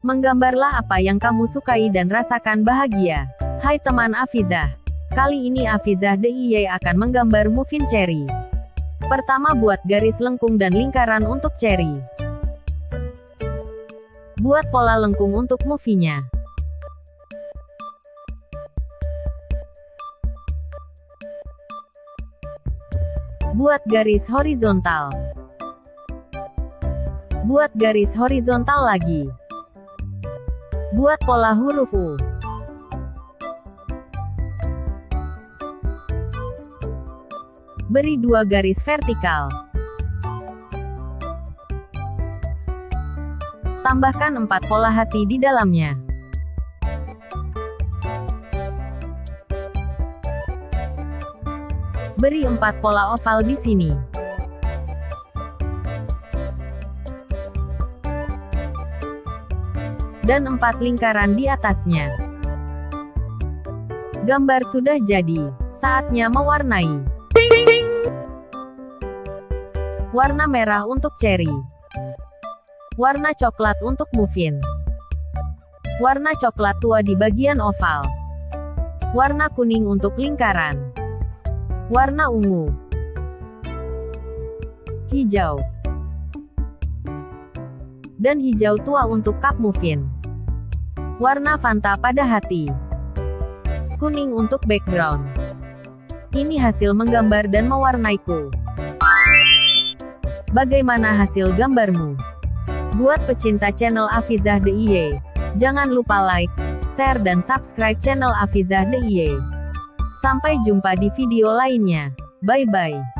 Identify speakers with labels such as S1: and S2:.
S1: Menggambarlah apa yang kamu sukai dan rasakan bahagia. Hai teman Afizah. Kali ini Afizah DIY akan menggambar muffin cherry. Pertama, buat garis lengkung dan lingkaran untuk cherry. Buat pola lengkung untuk muffinnya. Buat garis horizontal. Buat garis horizontal lagi. Buat pola huruf U. Beri 2 garis vertikal. Tambahkan 4 pola hati di dalamnya. Beri 4 pola oval di sini. Dan 4 lingkaran di atasnya. Gambar sudah jadi. Saatnya mewarnai. Warna merah untuk cherry. Warna coklat untuk muffin. Warna coklat tua di bagian oval. Warna kuning untuk lingkaran. Warna ungu. Hijau. Dan hijau tua untuk cup muffin. Warna Fanta pada hati. Kuning untuk background. Ini hasil menggambar dan mewarnaiku. Bagaimana hasil gambarmu? Buat pecinta channel Afizah DIY, jangan lupa like, share dan subscribe channel Afizah DIY. Sampai jumpa di video lainnya. Bye-bye.